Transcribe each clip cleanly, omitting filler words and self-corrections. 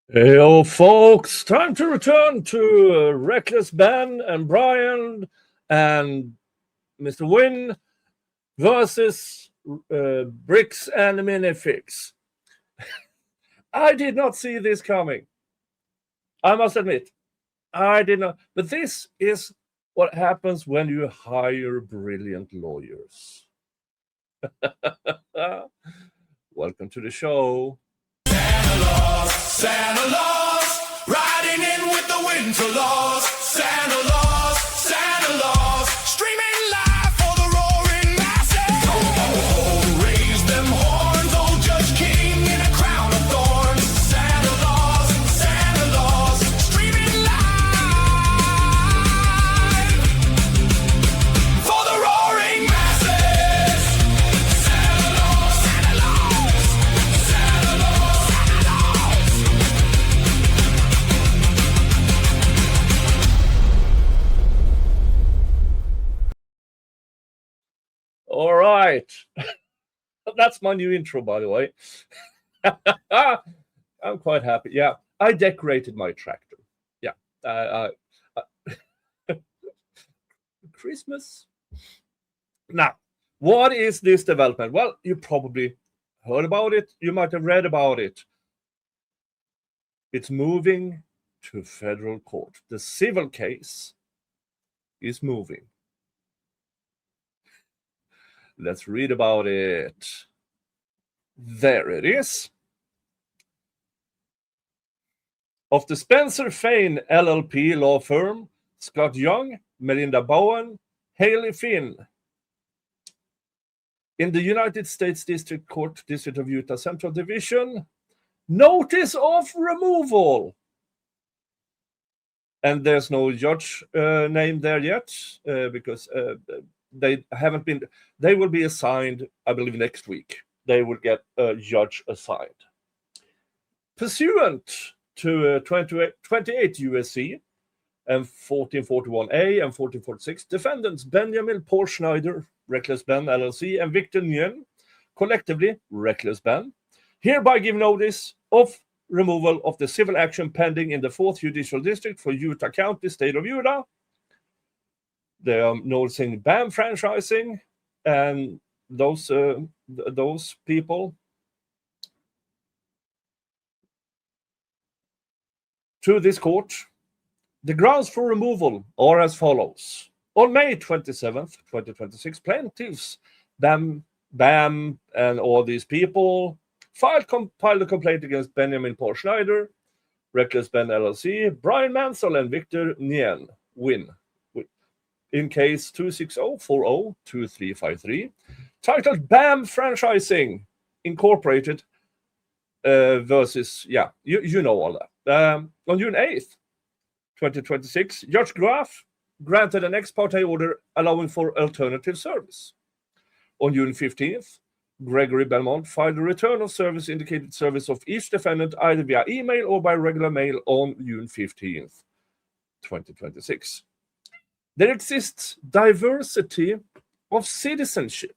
Hey, folks, time to return to Reckless Ben and Brian and Mr. Wynn versus Bricks and Minifigs. I did not see this coming. I must admit, I did not. But this is what happens when you hire brilliant lawyers. Welcome to the show. Santa Claus, riding in with the winter laws. Santa Claus, streaming live for the roaring masses. Ho, ho, ho, raise them horns, old Judge King in a crown of thorns. Santa Claus, streaming live for the roaring masses. Santa Claus, Santa Claus, Santa Claus, Santa Claus. All right. That's my new intro, by the way. I'm quite happy. Yeah, I decorated my tractor. Yeah. Christmas. Now, what is this development? Well, you probably heard about it. You might have read about it. It's moving to federal court. The civil case is moving. Let's read about it. There it is. Of the Spencer Fane LLP law firm, Scott Young, Melinda Bowen, Haley Finn. In the United States District Court, District of Utah Central Division, notice of removal. And there's no judge name there yet because they haven't been. They will be assigned, I believe, next week. They will get a judge assigned. Pursuant to 28 U.S.C. and 1441A and 1446, defendants Benjamin Paul Schneider, Reckless Ben LLC, and Victor Nguyen, collectively Reckless Ben, hereby give notice of removal of the civil action pending in the 4th Judicial District for Utah County, State of Utah. They are noticing BAM franchising and those people to this court. The grounds for removal are as follows. On May 27th, 2026, plaintiffs BAM and all these people filed a complaint against Benjamin Paul Schneider, Reckless Ben LLC, Brian Mansell, and Victor Nguyen Win in case 260402353, titled BAM Franchising Incorporated versus, you know all that. On June 8th, 2026, Judge Graf granted an ex parte order allowing for alternative service. On June 15th, Gregory Belmont filed a return of service indicated service of each defendant either via email or by regular mail on June 15th, 2026. There exists diversity of citizenship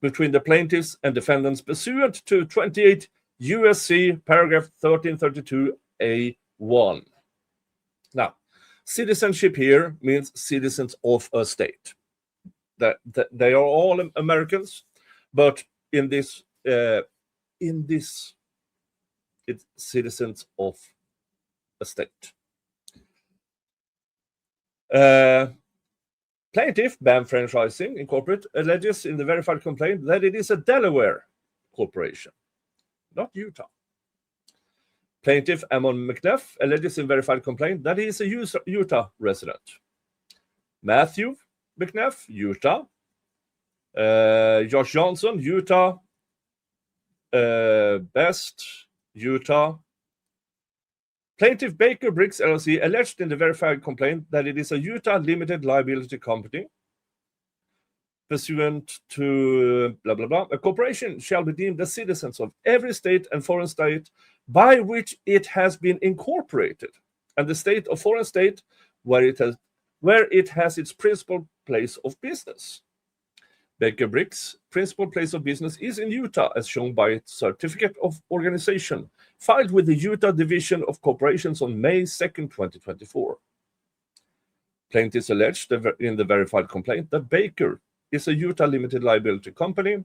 between the plaintiffs and defendants pursuant to 28 U.S.C. paragraph 1332A1. Now, citizenship here means citizens of a state. That they are all Americans, but in this, it's citizens of a state. Plaintiff BAM Franchising Incorporated alleges in the verified complaint that it is a Delaware corporation, not Utah. Plaintiff Amon McNeff alleges in verified complaint that he is a Utah resident. Matthew McNeff, Utah. Josh Johnson, Utah. Best, Utah. Plaintiff Baker Briggs LLC alleged in the verified complaint that it is a Utah limited liability company. Pursuant to blah, blah, blah, a corporation shall be deemed the citizens of every state and foreign state by which it has been incorporated, and the state or foreign state where it has its principal place of business. Baker Bricks' principal place of business is in Utah, as shown by its certificate of organization, filed with the Utah Division of Corporations on May 2nd, 2024. Plaintiffs alleged in the verified complaint that Baker is a Utah limited liability company,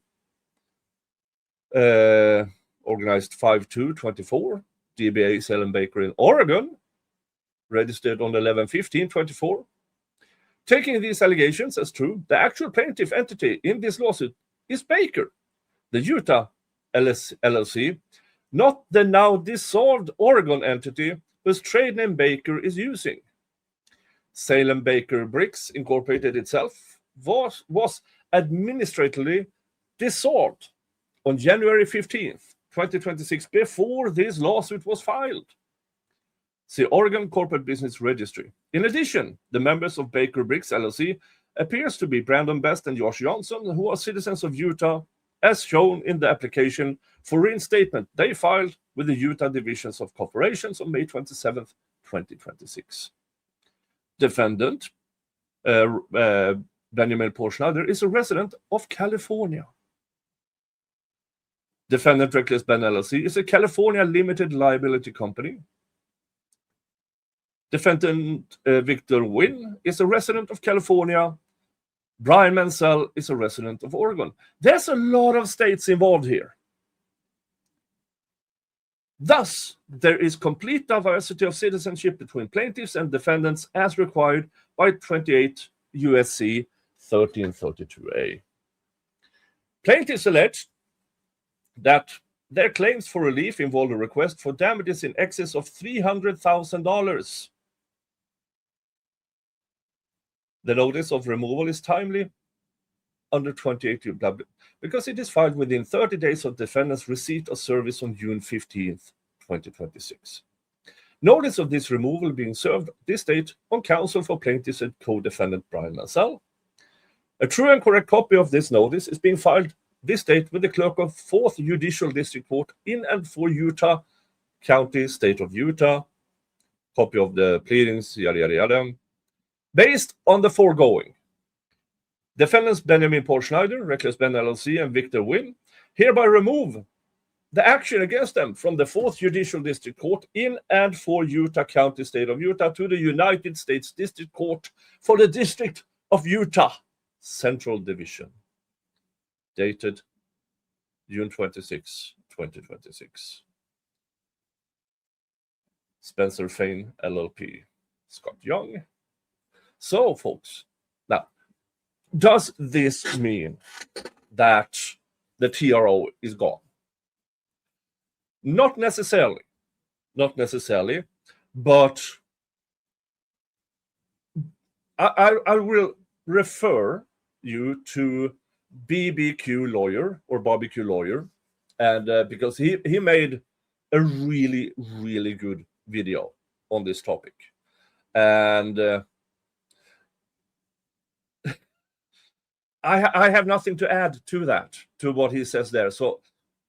organized 5/2/24, DBA Salem Baker in Oregon, registered on 11/15/24. Taking these allegations as true, the actual plaintiff entity in this lawsuit is Baker, the Utah LLC, not the now dissolved Oregon entity whose trade name Baker is using. Salem Baker Bricks Incorporated itself was administratively dissolved on January 15th, 2026, before this lawsuit was filed. See Oregon Corporate Business Registry. In addition, the members of Baker Bricks LLC appears to be Brandon Best and Josh Johnson, who are citizens of Utah, as shown in the application for reinstatement they filed with the Utah Divisions of Corporations on May 27th, 2026. Defendant Benjamin Paul Schneider is a resident of California. Defendant Reckless Ben LLC is a California limited liability company. Defendant Victor Wynn is a resident of California. Brian Mansell is a resident of Oregon. There's a lot of states involved here. Thus, there is complete diversity of citizenship between plaintiffs and defendants as required by 28 U.S.C. 1332A. Plaintiffs alleged that their claims for relief involved a request for damages in excess of $300,000. The notice of removal is timely under 28 because it is filed within 30 days of defendant's receipt of service on June 15th, 2026. Notice of this removal being served this date on counsel for plaintiffs and co-defendant Brian Mansell. A true and correct copy of this notice is being filed this date with the clerk of 4th Judicial District Court in and for Utah County, State of Utah. Copy of the pleadings, yada, yada, yada. Based on the foregoing, defendants Benjamin Paul Schneider, Reckless Ben LLC, and Victor Wynn hereby remove the action against them from the 4th Judicial District Court in and for Utah County, State of Utah, to the United States District Court for the District of Utah, Central Division. Dated June 26, 2026. Spencer Fain, LLP. Scott Young. So, folks, now, does this mean that the TRO is gone? Not necessarily. Not necessarily, but I will refer you to BBQ Lawyer or Barbecue Lawyer, and because he made a really, really good video on this topic. And I have nothing to add to that, to what he says there. So,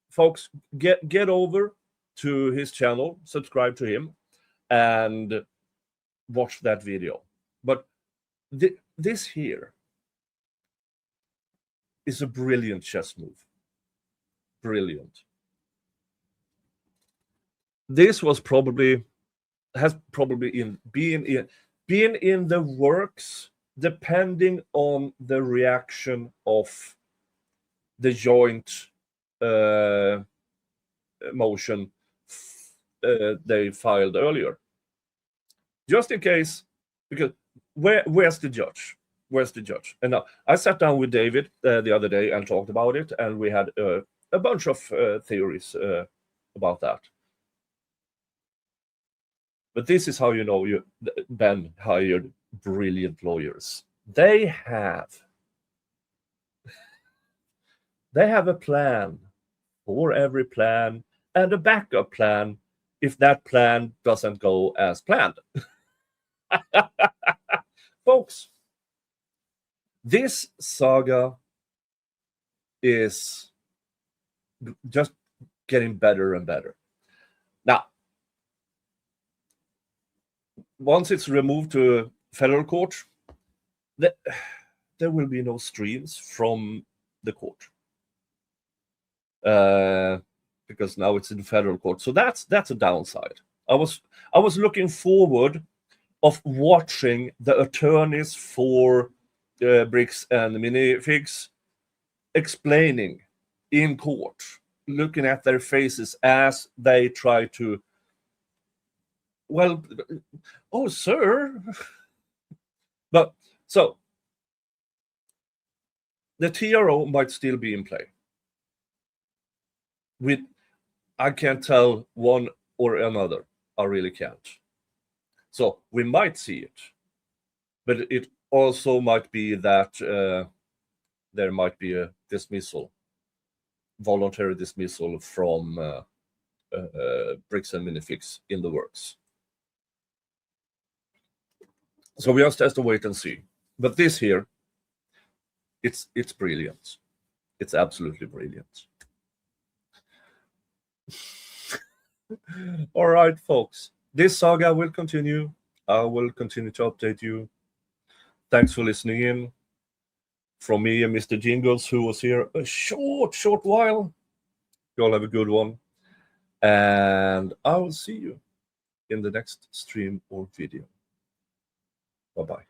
folks, get over to his channel, subscribe to him, and watch that video. But this here is a brilliant chess move. Brilliant. This has probably been in the works, depending on the reaction of the joint motion they filed earlier. Just in case, because where's the judge? Where's the judge? And now I sat down with David the other day and talked about it, and we had a bunch of theories about that. But this is how you know Ben hired brilliant lawyers. They have a plan for every plan and a backup plan if that plan doesn't go as planned. Folks, this saga is just getting better and better. Now, once it's removed to federal court, there will be no streams from the court. Because now it's in federal court. So that's a downside. I was looking forward of watching the attorneys for Bricks and Minifigs explaining in court, looking at their faces as they try to, well, oh, sir. But so the TRO might still be in play. I can't tell one or another. I really can't. So we might see it, but it also might be that there might be a dismissal, voluntary dismissal from Bricks and Minifigs in the works. So we just have to wait and see. But this here, it's brilliant. It's absolutely brilliant. All right, folks. This saga will continue. I will continue to update you. Thanks for listening in. From me and Mr. Jingles, who was here a short while. You all have a good one. And I will see you in the next stream or video. Bye-bye.